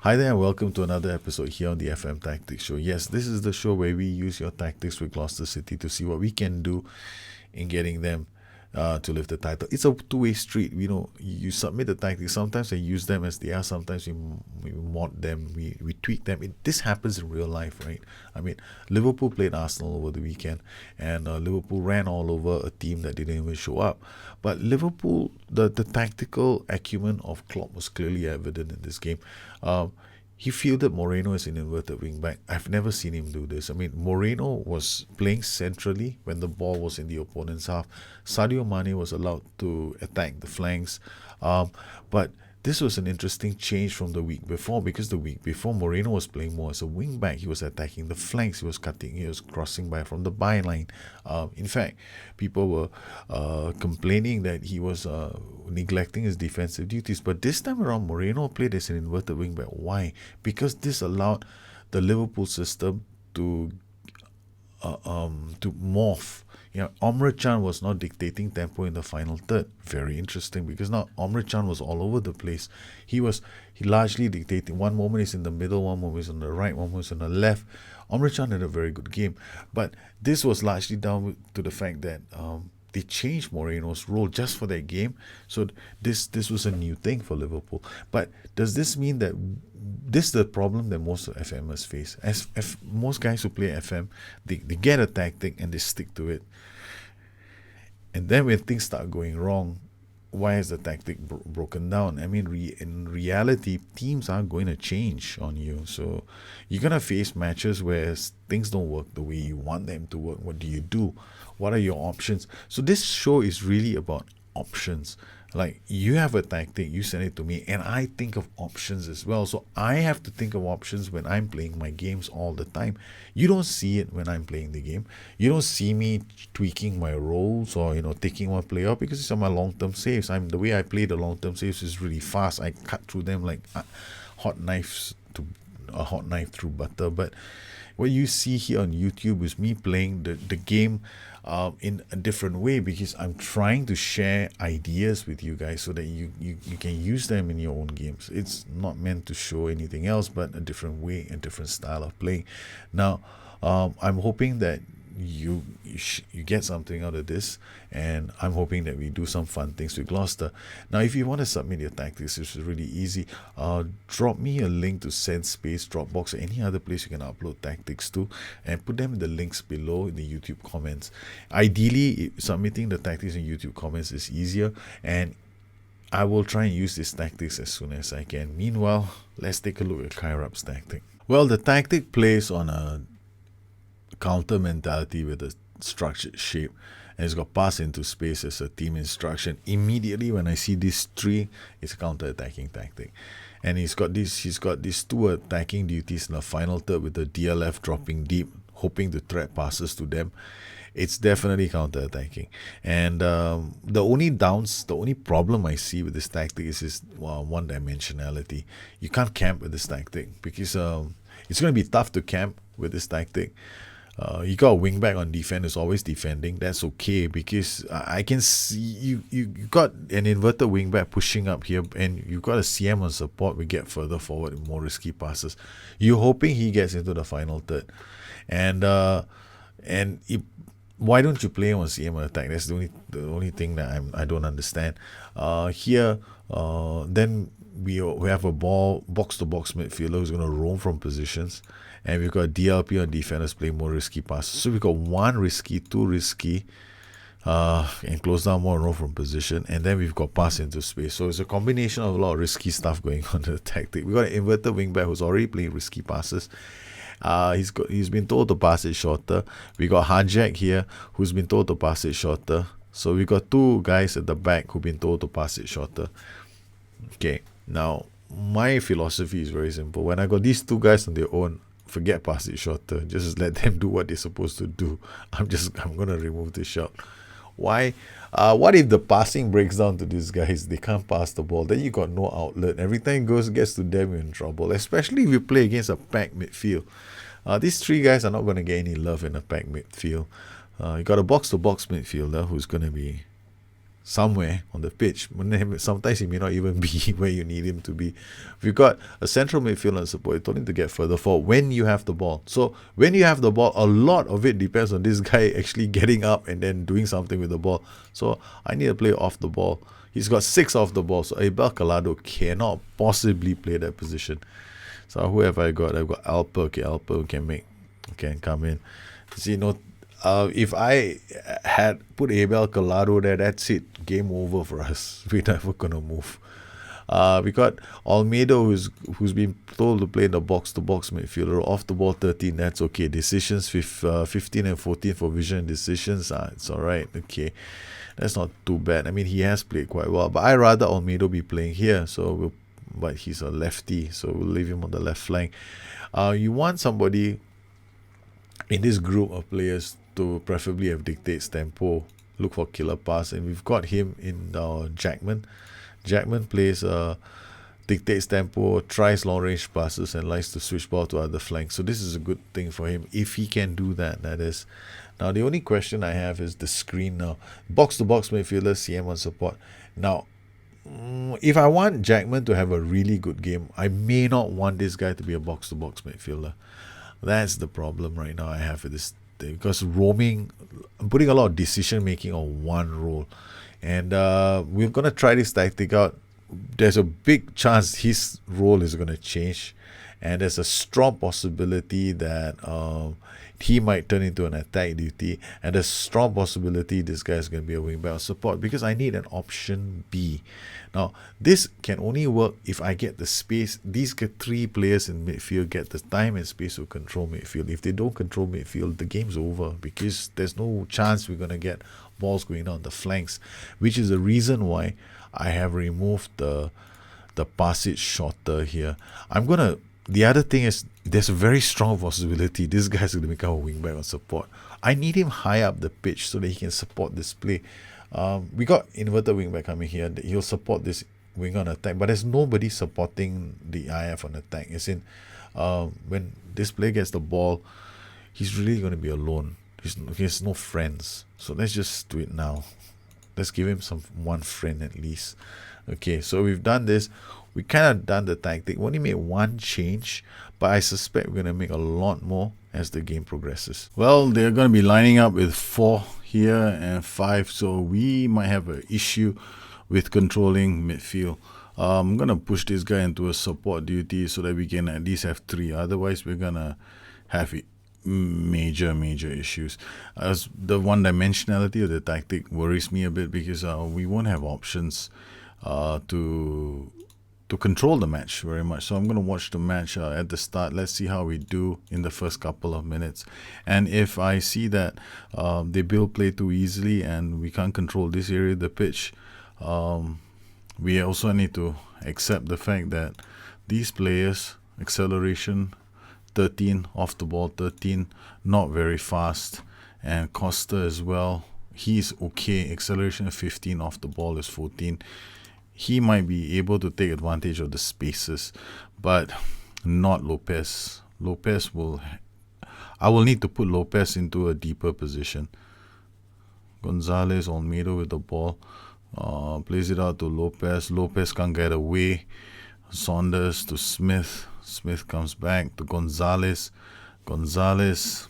Hi there, and welcome to another episode here on the FM Tactics Show. Yes, this is the show where we use your tactics with Gloucester City to see what we can do in getting them to lift the title. It's a two-way street. You submit the tactics. Sometimes I use them as they are. Sometimes we mod them. We tweak them. This happens in real life, right? I mean, Liverpool played Arsenal over the weekend, and Liverpool ran all over a team that didn't even show up. But Liverpool, the tactical acumen of Klopp was clearly evident in this game. He fielded Moreno as an inverted wing back. I've never seen him do this. I mean, Moreno was playing centrally when the ball was in the opponent's half. Sadio Mane was allowed to attack the flanks. But this was an interesting change from the week before, because the week before Moreno was playing more as a wing back. He was attacking the flanks. He was cutting. He was crossing by from the byline. In fact, people were complaining that he was neglecting his defensive duties. But this time around, Moreno played as an inverted wing back. Why? Because this allowed the Liverpool system to morph. Omre Can was not dictating tempo in the final third. Very interesting, because now Omre Can was all over the place. He largely dictating. One moment is in the middle, one moment is on the right, one moment is on the left. Omre Can had a very good game, but this was largely down to the fact that they changed Moreno's role just for that game. So this was a new thing for Liverpool. But does this mean that this is the problem that most FMers face? As most guys who play FM, they get a tactic and they stick to it. And then when things start going wrong, why is the tactic broken down? I mean, in reality, teams are going to change on you. So you're going to face matches where things don't work the way you want them to work. What do? What are your options? So this show is really about options. Like, you have a tactic, you send it to me, and I think of options as well. So I have to think of options when I'm playing my games all the time. You don't see it when I'm playing the game. You don't see me tweaking my roles or taking one player out, because it's on my long-term saves. The way I play the long-term saves is really fast. I cut through them like hot knife through butter. But what you see here on YouTube is me playing the game in a different way, because I'm trying to share ideas with you guys so that you can use them in your own games. It's not meant to show anything else but a different way, a different style of playing. Now, I'm hoping that you get something out of this, and I'm hoping that we do some fun things with Gloucester. Now, if you want to submit your tactics, it's really easy. Drop me a link to SendSpace, Dropbox, or any other place you can upload tactics to, and put them in the links below in the YouTube comments. Ideally, submitting the tactics in YouTube comments is easier, and I will try and use these tactics as soon as I can. Meanwhile, let's take a look at Kyrrab's tactic. Well, the tactic plays on a counter mentality with a structured shape, and it's got pass into space as a team instruction. Immediately when I see this three, it's a counter-attacking tactic. And he's got these two attacking duties in the final third, with the DLF dropping deep, hoping to thread passes to them. It's definitely counter-attacking. And the only problem I see with this tactic is one-dimensionality. You can't camp with this tactic, because it's going to be tough to camp with this tactic. You got a wing back on defense who's always defending. That's okay, because I can see you got an inverted wing back pushing up here, and you got a CM on support. We get further forward with more risky passes. You're hoping he gets into the final third, and why don't you play on CM on attack? That's the only thing that I don't understand. Then we have a box to box midfielder who's going to roam from positions, and we've got DLP on defenders playing more risky passes. So we've got one risky, two risky, and close down more and roam from position, and then we've got pass into space. So it's a combination of a lot of risky stuff going on in the tactic. We've got an inverted wingback who's already playing risky passes. He's been told to pass it shorter. We got Hajek here, who's been told to pass it shorter. So we got two guys at the back who've been told to pass it shorter. Okay, now my philosophy is very simple. When I got these two guys on their own, forget pass it shorter. Just let them do what they're supposed to do. I'm gonna remove the shot. Why? What if the passing breaks down to these guys? They can't pass the ball. Then you got no outlet. Every time it gets to them, you're in trouble. Especially if you play against a packed midfield. These three guys are not going to get any love in a packed midfield. You got a box-to-box midfielder who's going to be somewhere on the pitch. Sometimes he may not even be where you need him to be. We've got a central midfielder and support. You told him to get further forward when you have the ball. So when you have the ball, a lot of it depends on this guy actually getting up and then doing something with the ball. So I need to play off the ball. He's got 6 off the ball, so Abel Collado cannot possibly play that position. So who have I got? I've got Alper. Okay, Alper can come in. See, if I had put Abel Collado there, that's it. Game over for us. We're never gonna move. We got Almeida, who's been told to play in the box-to-box midfielder. Off the ball 13, that's okay. Decisions 15 and 14 for vision decisions. It's all right. Okay, that's not too bad. I mean, he has played quite well, but I rather Almeida be playing here. But he's a lefty, so we'll leave him on the left flank. You want somebody in this group of players to preferably have dictates tempo. Look for killer pass, and we've got him in Jackman. Jackman plays dictates tempo, tries long range passes, and likes to switch ball to other flanks. So this is a good thing for him if he can do that. That is. Now the only question I have is the screen now. Box to box midfielder, CM1 support. Now, if I want Jackman to have a really good game, I may not want this guy to be a box to box midfielder. That's the problem right now I have with this thing, because roaming, I'm putting a lot of decision making on one role, and we're gonna try this tactic out. There's a big chance his role is gonna change, and there's a strong possibility that he might turn into an attack duty, and there's a strong possibility this guy is going to be a wingback or support, because I need an option B. Now, this can only work if I get the space. These 3 players in midfield get the time and space to control midfield. If they don't control midfield, the game's over, because there's no chance we're going to get balls going down the flanks, which is the reason why I have removed the passage shorter here. The other thing is, there's a very strong possibility this guy's going to become a wingback or support. I need him high up the pitch so that he can support this play. We got inverted wingback coming here. He'll support this wing on attack, but there's nobody supporting the IF on attack. As in, when this player gets the ball, he's really going to be alone. He has no friends. So let's just do it now. Let's give him one friend at least. Okay, so we've done this. We kind of done the tactic. We only made one change, but I suspect we're going to make a lot more as the game progresses. Well, they're going to be lining up with 4 here and 5, so we might have an issue with controlling midfield. I'm going to push this guy into a support duty so that we can at least have 3. Otherwise, we're going to have major issues. As the one-dimensionality of the tactic worries me a bit, because we won't have options to control the match very much. So I'm going to watch the match at the start. Let's see how we do in the first couple of minutes. And if I see that they build play too easily and we can't control this area of the pitch, we also need to accept the fact that these players, acceleration 13, off the ball 13, not very fast, and Costa as well, he's okay, acceleration 15, off the ball is 14. He might be able to take advantage of the spaces, but not Lopez. I will need to put Lopez into a deeper position. Gonzalez, Almeida with the ball, plays it out to Lopez. Lopez can't get away. Saunders to Smith. Smith comes back to Gonzalez. Gonzalez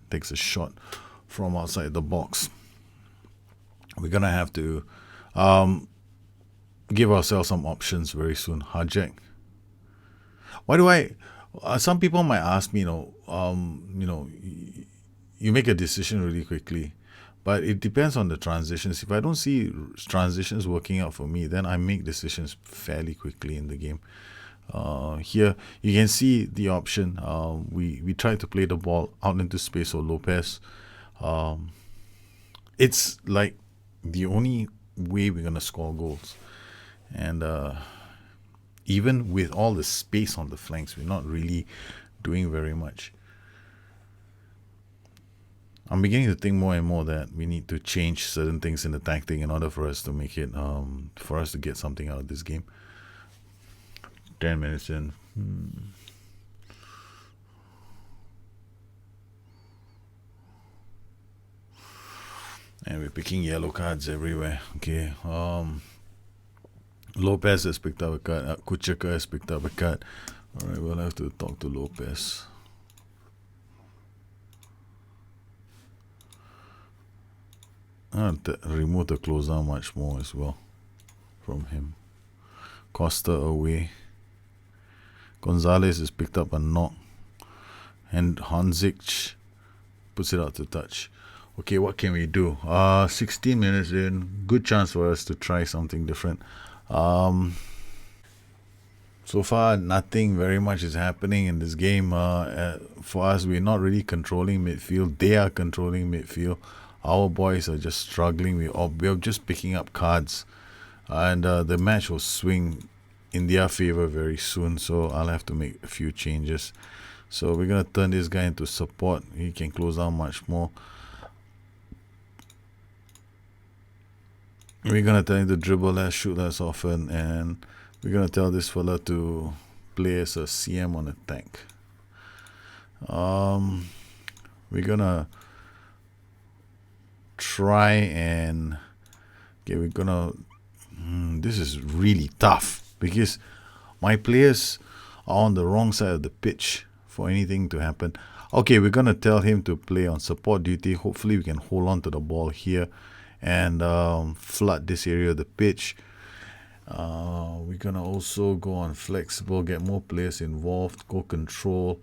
takes a shot from outside the box. We're gonna have to give ourselves some options very soon. Hajek. Why do I? Some people might ask me, you make a decision really quickly, but it depends on the transitions. If I don't see transitions working out for me, then I make decisions fairly quickly in the game. Here you can see the option. We try to play the ball out into space for Lopez. It's like the only way we're gonna score goals. And even with all the space on the flanks, we're not really doing very much. I'm beginning to think more and more that we need to change certain things in the tactic in order for us to make it, for us to get something out of this game. 10 minutes in. And we're picking yellow cards everywhere. Okay. Lopez has picked up a card. Kucheka has picked up a card. Alright, we'll have to talk to Lopez. Remove the closer much more as well from him. Costa away. Gonzalez has picked up a knock. And Hanzic puts it out to touch. Okay, what can we do? 16 minutes in. Good chance for us to try something different. So far, nothing very much is happening in this game. For us, we're not really controlling midfield. They are controlling midfield. Our boys are just struggling. We're just picking up cards. And the match will swing in their favor very soon. So I'll have to make a few changes. So we're going to turn this guy into support. He can close down much more. We're going to tell him to dribble less, shoot less often. And we're going to tell this fella to play as a CM on attack. We're going to try and... Okay, we're going to... this is really tough because my players are on the wrong side of the pitch for anything to happen. Okay, we're going to tell him to play on support duty. Hopefully we can hold on to the ball here and flood this area of the pitch. We're going to also go on flexible, get more players involved, go control.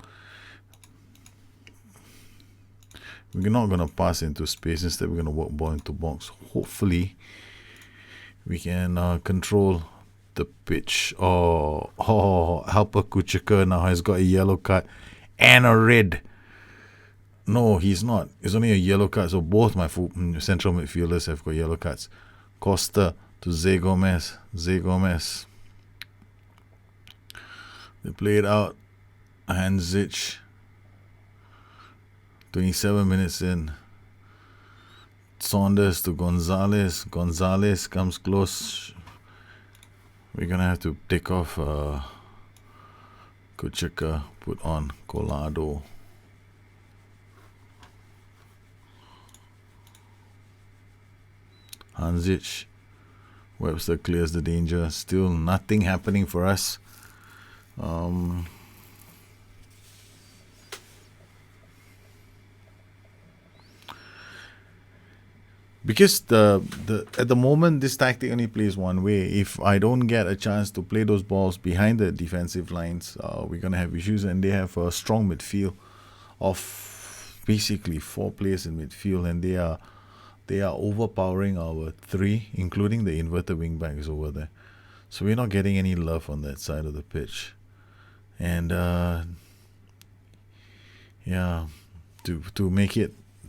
We're not going to pass into space. Instead, we're going to work ball into box. Hopefully, we can control the pitch. Helper Kucheka now has got a yellow card and a red. No, he's not. It's only a yellow card. So both my central midfielders have got yellow cards. Costa to Zé Gomez. Zé Gomez. They play it out. Hanzic. 27 minutes in. Saunders to Gonzalez. Gonzalez comes close. We're going to have to take off Kucheka, put on Collado. Hanzic. Webster clears the danger. Still nothing happening for us. Because at the moment this tactic only plays one way. If I don't get a chance to play those balls behind the defensive lines, we're gonna have issues. And they have a strong midfield of basically 4 players in midfield, and they are overpowering our 3, including the inverted wing backs over there. So we're not getting any love on that side of the pitch. And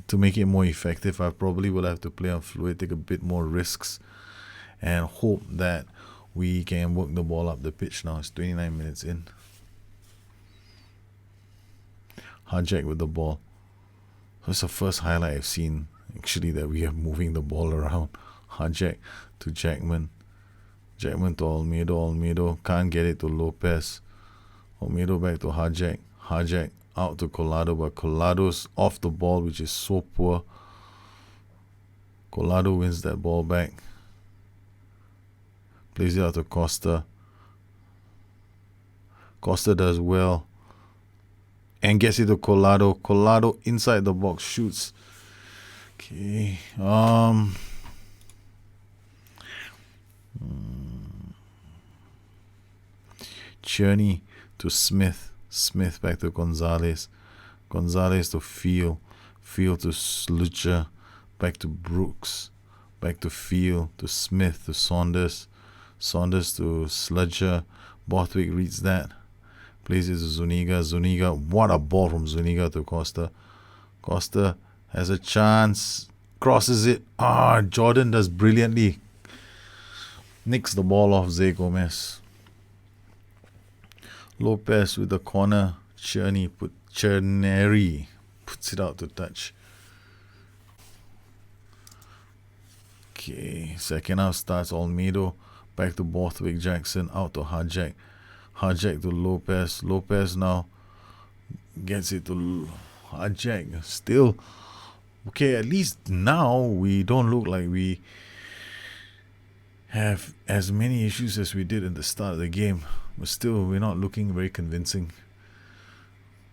to make it more effective, I probably will have to play on fluid, take a bit more risks, and hope that we can work the ball up the pitch now. It's 29 minutes in. Hajek with the ball. That's the first highlight I've seen, actually, that we are moving the ball around. Hajek to Jackman. Jackman to Olmedo. Olmedo can't get it to Lopez. Olmedo back to Hajek. Hajek out to Collado, but Collado's off the ball, which is so poor. Collado wins that ball back. Plays it out to Costa. Costa does well. And gets it to Collado. Collado inside the box shoots. Okay. Cherney to Smith. Smith back to Gonzalez. Gonzalez to Field. Field to Sludger. Back to Brooks. Back to Field. To Smith. To Saunders. Saunders to Sludger. Borthwick reads that. Plays it to Zuniga. Zuniga. What a ball from Zuniga to Costa. Costa has a chance. Crosses it. Jordan does brilliantly. Nicks the ball off Zé Gomez. Lopez with the corner. Cherney puts it out to touch. Okay, second half starts. Olmedo back to Borthwick. Jackson out to Hajek. Hajek to Lopez. Lopez now gets it to Hajek. Still Okay, at least now we don't look like we have as many issues as we did in the start of the game. But still, we're not looking very convincing.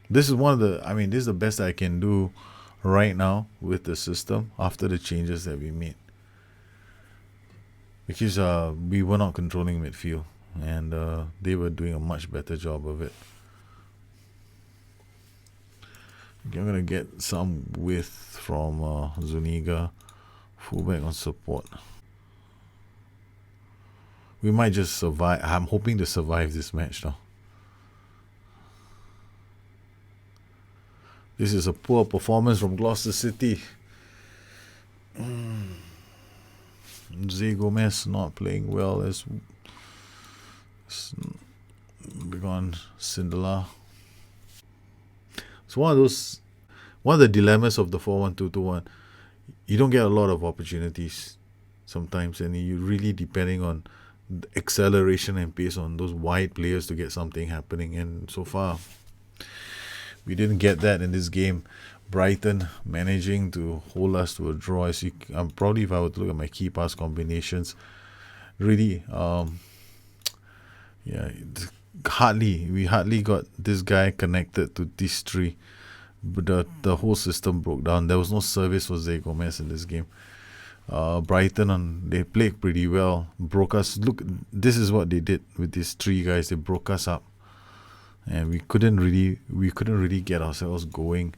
This is one of the, I mean, this is the best I can do right now with the system after the changes that we made. Because we were not controlling midfield, and they were doing a much better job of it. Okay, I'm going to get some width from Zuniga, fullback on support. We might just survive. I'm hoping to survive this match now. This is a poor performance from Gloucester City. Zé Gomez not playing well as Begon Sindelar. It's one of the dilemmas of the 4-1-2-2-1. You don't get a lot of opportunities sometimes, and you're really depending on the acceleration and pace on those wide players to get something happening. And so far, we didn't get that in this game. Brighton managing to hold us to a draw. I'm probably, if I were to look at my key pass combinations, really, we hardly got this guy connected to these three. But the whole system broke down. There was no service for Zé Gomez in this game. Brighton, they played pretty well. Broke us. Look, this is what they did with these three guys. They broke us up, and we couldn't really get ourselves going.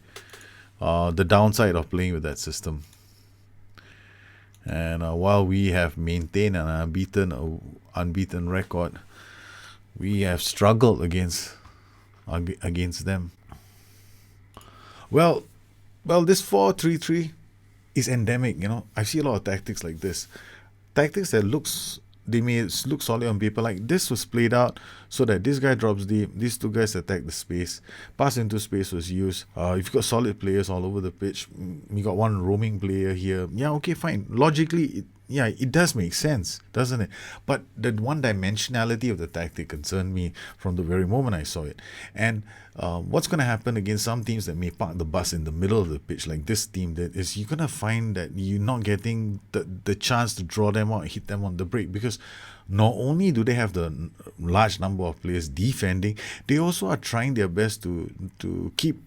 The downside of playing with that system. And while we have maintained an unbeaten record, we have struggled against them. Well, this 4-3-3 is endemic. I see a lot of tactics like this. Tactics that they may look solid on paper. Like this was played out so that this guy drops deep, these two guys attack the space, pass into space was used. You've got solid players all over the pitch. We got one roaming player here. Yeah, okay, fine. Logically, it does make sense, doesn't it? But the one-dimensionality of the tactic concerned me from the very moment I saw it. And what's going to happen against some teams that may park the bus in the middle of the pitch, like this team, that is, you're going to find that you're not getting the chance to draw them out and hit them on the break, because not only do they have the large number of players defending, they also are trying their best to keep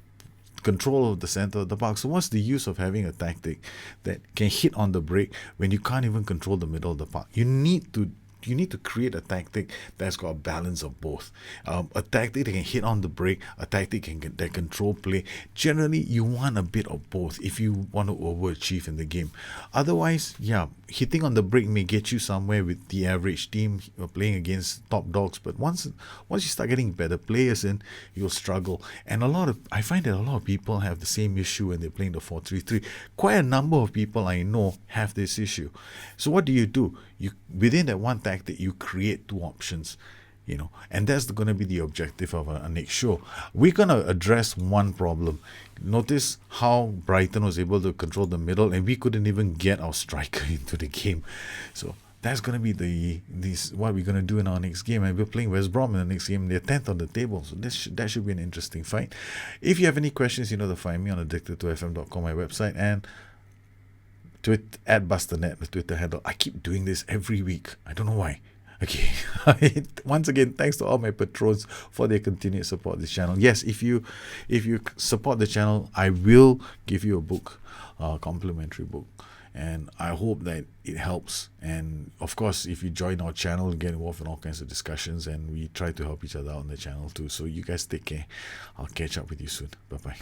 control of the center of the park. So what's the use of having a tactic that can hit on the break when you can't even control the middle of the park? You need to create a tactic that's got a balance of both. A tactic that can hit on the break, a tactic that control play. Generally, you want a bit of both if you want to overachieve in the game. Otherwise, hitting on the break may get you somewhere with the average team playing against top dogs. But once you start getting better players in, you'll struggle. And I find that a lot of people have the same issue when they're playing the 4-3-3. Quite a number of people I know have this issue. So what do? You within that one tactic, you create two options, and that's going to be the objective of our next show. We're going to address one problem. Notice how Brighton was able to control the middle, and we couldn't even get our striker into the game. So that's going to be what we're going to do in our next game. And we're playing West Brom in the next game. They're 10th on the table, so that should be an interesting fight. If you have any questions, to find me on addicted2fm.com, my website, and tweet at Bustthenet, the Twitter handle. I keep doing this every week. I don't know why. Okay. Once again, thanks to all my patrons for their continued support of this channel. Yes, if you support the channel, I will give you a book, a complimentary book. And I hope that it helps. And of course, if you join our channel, get involved in all kinds of discussions, and we try to help each other out on the channel too. So you guys take care. I'll catch up with you soon. Bye-bye.